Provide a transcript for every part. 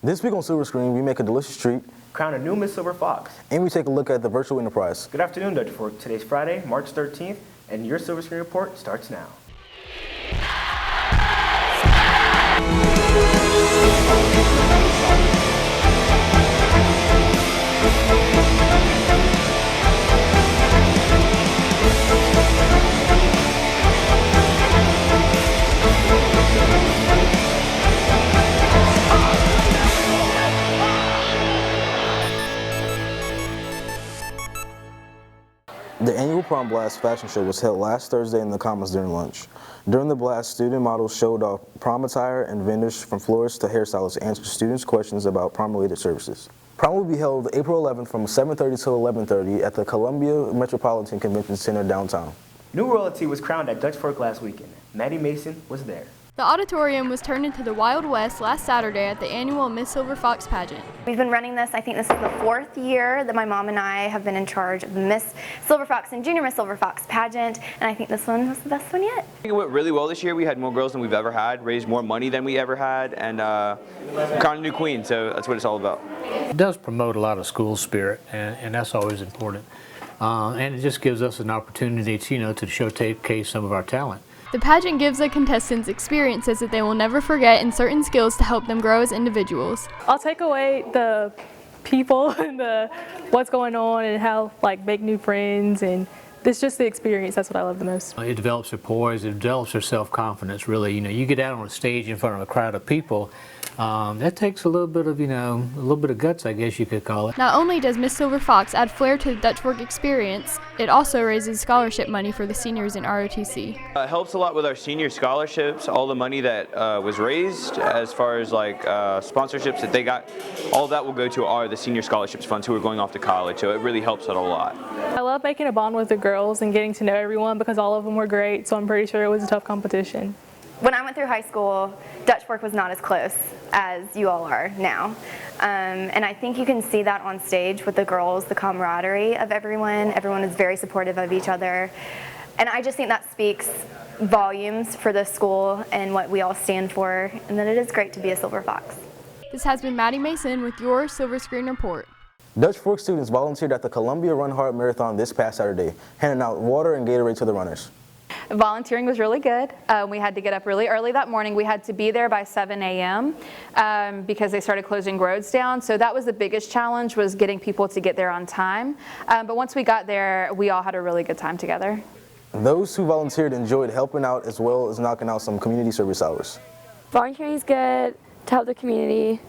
This week on Silver Screen, we make a delicious treat, crown a new Miss Silver Fox, and we take a look at the virtual enterprise. Good afternoon, Dutch Fork. Today's Friday, March 13th, and your Silver Screen report starts now. The annual Prom Blast fashion show was held last Thursday in the Commons during lunch. During the blast, student models showed off prom attire, and vendors from florists to hairstylists answered students' questions about prom-related services. Prom will be held April 11th from 7:30 to 11:30 at the Columbia Metropolitan Convention Center downtown. New royalty was crowned at Dutch Fork last weekend. Maddie Mason was there. The auditorium was turned into the Wild West last Saturday at the annual Miss Silver Fox pageant. We've been running this, I think this is the 4th year that my mom and I have been in charge of the Miss Silver Fox and Junior Miss Silver Fox pageant, and I think this one was the best one yet. I think it went really well this year. We had more girls than we've ever had, raised more money than we ever had, and crowned a new queen, so that's what it's all about. It does promote a lot of school spirit, and that's always important. And it just gives us an opportunity to showcase some of our talent. The pageant gives the contestants experiences that they will never forget and certain skills to help them grow as individuals. I'll take away the people and what's going on and how make new friends, and it's just the experience. That's what I love the most. It develops their poise, it develops their self-confidence, really. You get out on a stage in front of a crowd of people, that takes a little bit of guts, I guess you could call it. Not only does Miss Silver Fox add flair to the Dutch Fork experience, it also raises scholarship money for the seniors in ROTC. It helps a lot with our senior scholarships, all the money that was raised as far as sponsorships that they got, all that will go to the senior scholarships funds who are going off to college, so it really helps out a lot. I love making a bond with the girls and getting to know everyone because all of them were great, so I'm pretty sure it was a tough competition. When I went through high school, Dutch Fork was not as close as you all are now. And I think you can see that on stage with the girls, the camaraderie of everyone. Everyone is very supportive of each other. And I just think that speaks volumes for the school and what we all stand for, and that it is great to be a Silver Fox. This has been Maddie Mason with your Silver Screen Report. Dutch Fork students volunteered at the Columbia Run Hard Marathon this past Saturday, handing out water and Gatorade to the runners. Volunteering was really good. We had to get up really early that morning. We had to be there by 7 a.m. Because they started closing roads down. So that was the biggest challenge, was getting people to get there on time. But once we got there, we all had a really good time together. Those who volunteered enjoyed helping out as well as knocking out some community service hours. Volunteering is good to help the community.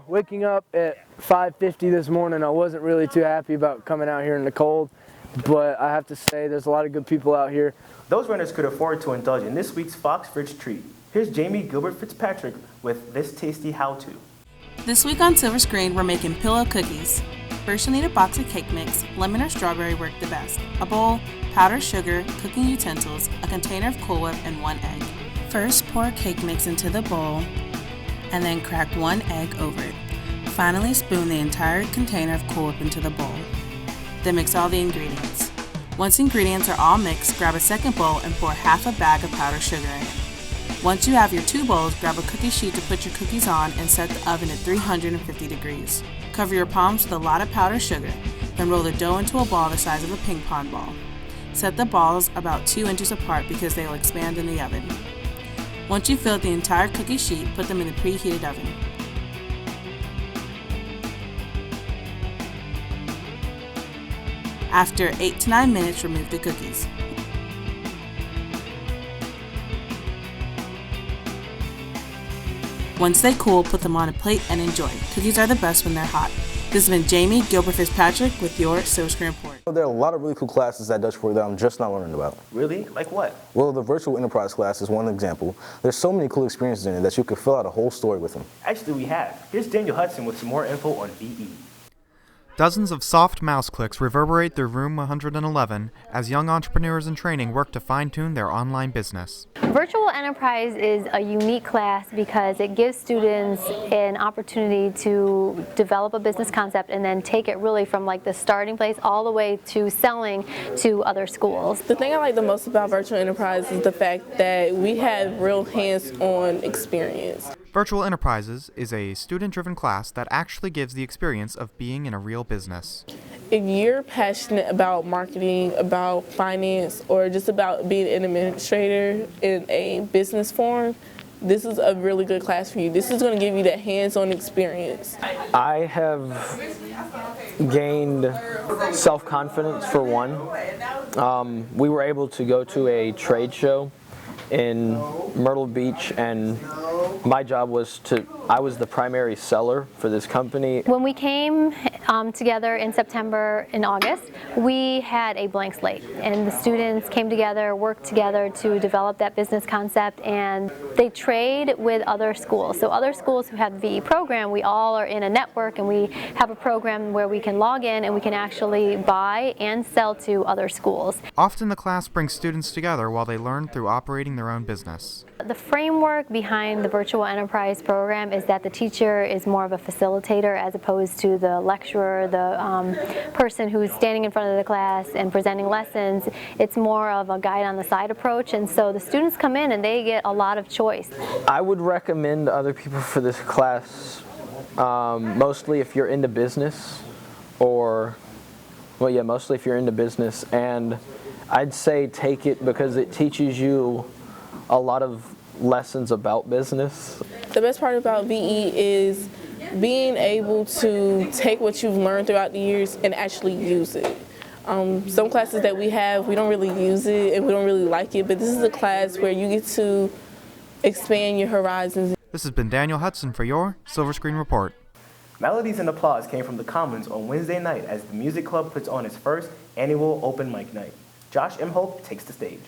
Waking up at 5:50 this morning, I wasn't really too happy about coming out here in the cold. But I have to say, there's a lot of good people out here. Those runners could afford to indulge in this week's Fox Fridge treat. Here's Jamie Gilbert Fitzpatrick with this tasty how-to. This week on Silver Screen, we're making pillow cookies. First, you'll need a box of cake mix. Lemon or strawberry work the best. A bowl, powdered sugar, cooking utensils, a container of Cool Whip, and 1 egg. First, pour cake mix into the bowl, and then crack 1 egg over it. Finally, spoon the entire container of Cool Whip into the bowl. Then mix all the ingredients. Once ingredients are all mixed, grab a second bowl and pour half a bag of powdered sugar in it. Once you have your 2 bowls, grab a cookie sheet to put your cookies on and set the oven at 350 degrees. Cover your palms with a lot of powdered sugar, then roll the dough into a ball the size of a ping pong ball. Set the balls about 2 inches apart because they will expand in the oven. Once you've filled the entire cookie sheet, put them in the preheated oven. After 8 to 9 minutes, remove the cookies. Once they cool, put them on a plate and enjoy. Cookies are the best when they're hot. This has been Jamie Gilbert Fitzpatrick with your Silver Screen Report. There are a lot of really cool classes at Dutch Fork that I'm just not learning about. Really? Like what? Well, the virtual enterprise class is one example. There's so many cool experiences in it that you could fill out a whole story with them. Actually, we have. Here's Daniel Hudson with some more info on VE. Dozens of soft mouse clicks reverberate through room 111 as young entrepreneurs in training work to fine-tune their online business. Virtual Enterprise is a unique class because it gives students an opportunity to develop a business concept and then take it really from the starting place all the way to selling to other schools. The thing I like the most about Virtual Enterprise is the fact that we have real hands-on experience. Virtual Enterprises is a student-driven class that actually gives the experience of being in a real business. If you're passionate about marketing, about finance, or just about being an administrator in a business form, this is a really good class for you. This is going to give you that hands-on experience. I have gained self-confidence for one. We were able to go to a trade show in Myrtle Beach, and my job was I was the primary seller for this company. When we came together in September and August, we had a blank slate, and the students came together, worked together to develop that business concept, and they trade with other schools. So other schools who have the VE program, we all are in a network, and we have a program where we can log in and we can actually buy and sell to other schools. Often the class brings students together while they learn through operating their own business. The framework behind the Virtual Enterprise program is that the teacher is more of a facilitator as opposed to the lecturer, the person who's standing in front of the class and presenting lessons. It's more of a guide on the side approach, and so the students come in and they get a lot of choice. I would recommend other people for this class, mostly if you're into business, mostly if you're into business, and I'd say take it because it teaches you a lot of lessons about business. The best part about VE is being able to take what you've learned throughout the years and actually use it. Some classes that we have, we don't really use it and we don't really like it, but this is a class where you get to expand your horizons. This has been Daniel Hudson for your Silver Screen Report. Melodies and applause came from the Commons on Wednesday night as the Music Club puts on its first annual open mic night. Josh Imholt takes the stage.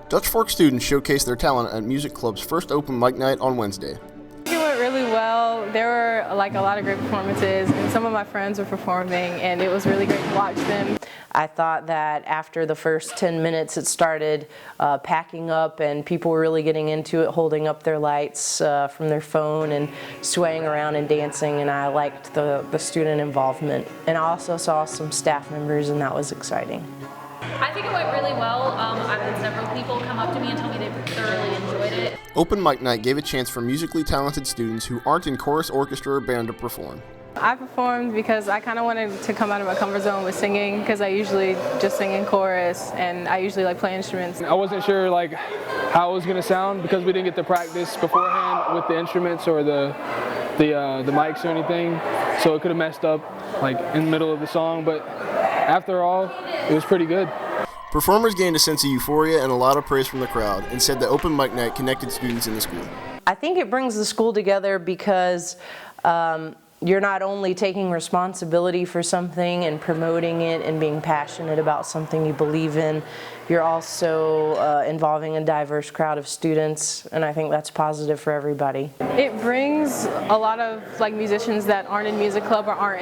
Dutch Fork students showcased their talent at Music Club's first open mic night on Wednesday. It went really well. There were a lot of great performances, and some of my friends were performing, and it was really great to watch them. I thought that after the first 10 minutes it started packing up and people were really getting into it, holding up their lights from their phone and swaying around and dancing, and I liked the student involvement. And I also saw some staff members, and that was exciting. I think it went really well. I've had several people come up to me and tell me they thoroughly enjoyed it. Open mic night gave a chance for musically talented students who aren't in chorus, orchestra, or band to perform. I performed because I kind of wanted to come out of my comfort zone with singing, because I usually just sing in chorus and I usually play instruments. I wasn't sure how it was going to sound because we didn't get to practice beforehand with the instruments or the mics or anything, so it could have messed up in the middle of the song, but after all, it was pretty good. Performers gained a sense of euphoria and a lot of praise from the crowd and said that open mic night connected students in the school. I think it brings the school together because you're not only taking responsibility for something and promoting it and being passionate about something you believe in, you're also involving a diverse crowd of students, and I think that's positive for everybody. It brings a lot of musicians that aren't in music club or aren't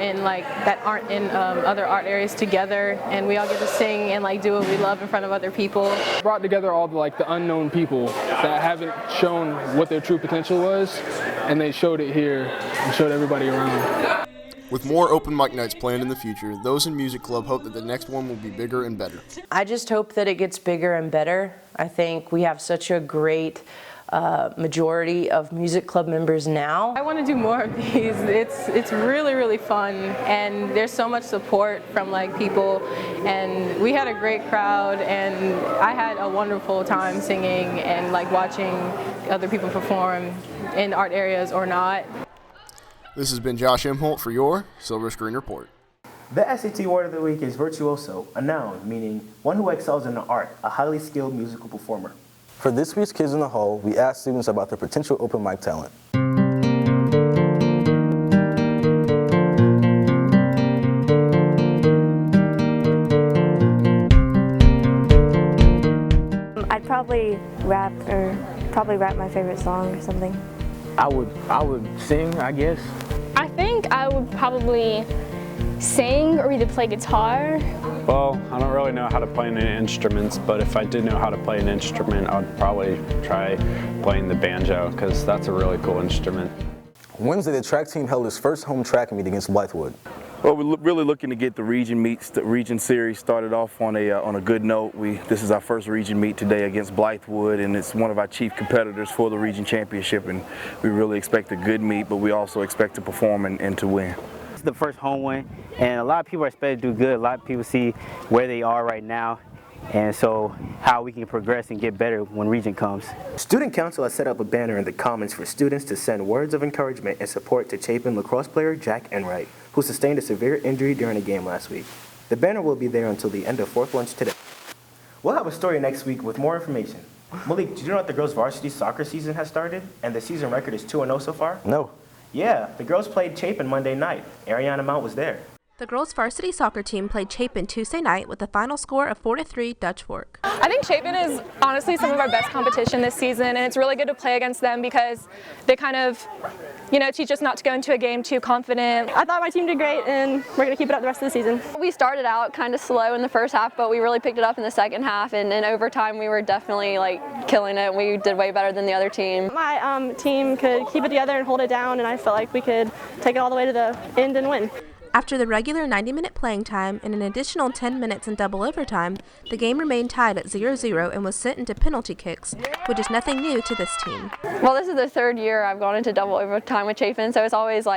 in other art areas together, and we all get to sing and do what we love in front of other people. It brought together all the unknown people that haven't shown what their true potential was, and they showed it here and showed everybody around. With more open mic nights planned in the future, those in Music Club hope that the next one will be bigger and better. I just hope that it gets bigger and better. I think we have such a great majority of Music Club members now. I want to do more of these. It's really, really fun, and there's so much support from people, and we had a great crowd, and I had a wonderful time singing and watching other people perform in art areas or not. This has been Josh Imholt for your Silver Screen Report. The SAT word of the week is virtuoso, a noun meaning one who excels in an art, a highly skilled musical performer. For this week's Kids in the Hall, we asked students about their potential open mic talent. I'd probably rap my favorite song or something. I would sing, I guess. I think I would probably sing or either play guitar. Well, I don't really know how to play any instruments, but if I did know how to play an instrument, I'd probably try playing the banjo, because that's a really cool instrument. Wednesday, the track team held its first home track meet against Blythewood. Well, we're really looking to get the region meets, the region series started off on a good note. This is our first region meet today against Blythewood, and it's one of our chief competitors for the region championship. And we really expect a good meet, but we also expect to perform and to win. It's the first home win, and a lot of people are expected to do good. A lot of people see where they are right now, and so how we can progress and get better when region comes. Student Council has set up a banner in the Commons for students to send words of encouragement and support to Chapin lacrosse player Jack Enright, who sustained a severe injury during a game last week. The banner will be there until the end of fourth lunch today. We'll have a story next week with more information. Malik, did you know that the girls' varsity soccer season has started and the season record is 2-0 so far? No. Yeah, the girls played Chapin Monday night. Ariana Mount was there. The girls' varsity soccer team played Chapin Tuesday night with a final score of 4-3 Dutch Fork. I think Chapin is honestly some of our best competition this season, and it's really good to play against them because they kind of, teach us not to go into a game too confident. I thought my team did great, and we're going to keep it up the rest of the season. We started out kind of slow in the first half, but we really picked it up in the second half, and in overtime we were definitely killing it. We did way better than the other team. My team could keep it together and hold it down, and I felt like we could take it all the way to the end and win. After the regular 90-minute playing time and an additional 10 minutes in double overtime, the game remained tied at 0-0 and was sent into penalty kicks, which is nothing new to this team. Well, this is the third year I've gone into double overtime with Chapin, so it's always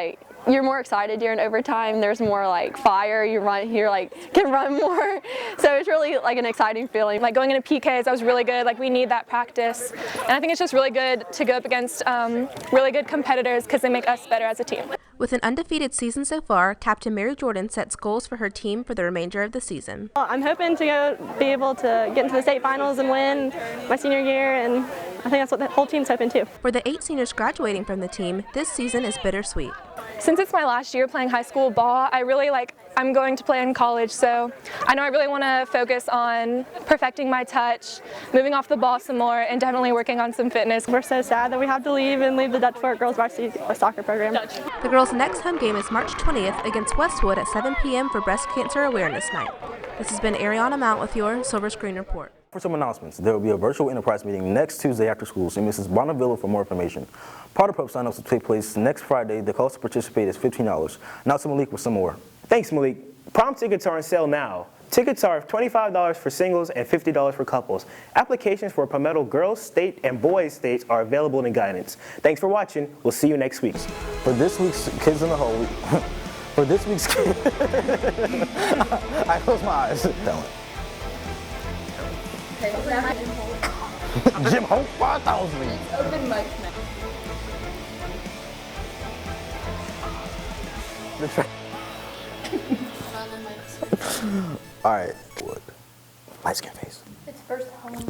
you're more excited during overtime. There's more fire. Can run more. So it's really an exciting feeling. Going into PKs, that was really good. We need that practice, and I think it's just really good to go up against really good competitors because they make us better as a team. With an undefeated season so far, Captain Mary Jordan sets goals for her team for the remainder of the season. I'm hoping to be able to get into the state finals and win my senior year, and I think that's what the whole team's hoping too. For the 8 seniors graduating from the team, this season is bittersweet. Since it's my last year playing high school ball, I'm going to play in college, so I know I really want to focus on perfecting my touch, moving off the ball some more, and definitely working on some fitness. We're so sad that we have to leave the Dutch Fork girls varsity soccer program. The girls' next home game is March 20th against Westwood at 7 p.m. for Breast Cancer Awareness Night. This has been Ariana Mount with your Silver Screen Report. For some announcements, there will be a virtual enterprise meeting next Tuesday after school, so Mrs. Bonneville for more information. Powder Pup sign-ups will take place next Friday. The cost to participate is $15. Now to Malik with some more. Thanks, Malik. Prom tickets are on sale now. Tickets are $25 for singles and $50 for couples. Applications for Palmetto Girls State and Boys States are available in guidance. Thanks for watching. We'll see you next week. For this week's Kids in the Hole, for this week's I close my eyes. Tell it. Jim Hope 5000. Open mic All right. Light skin face. It's first home.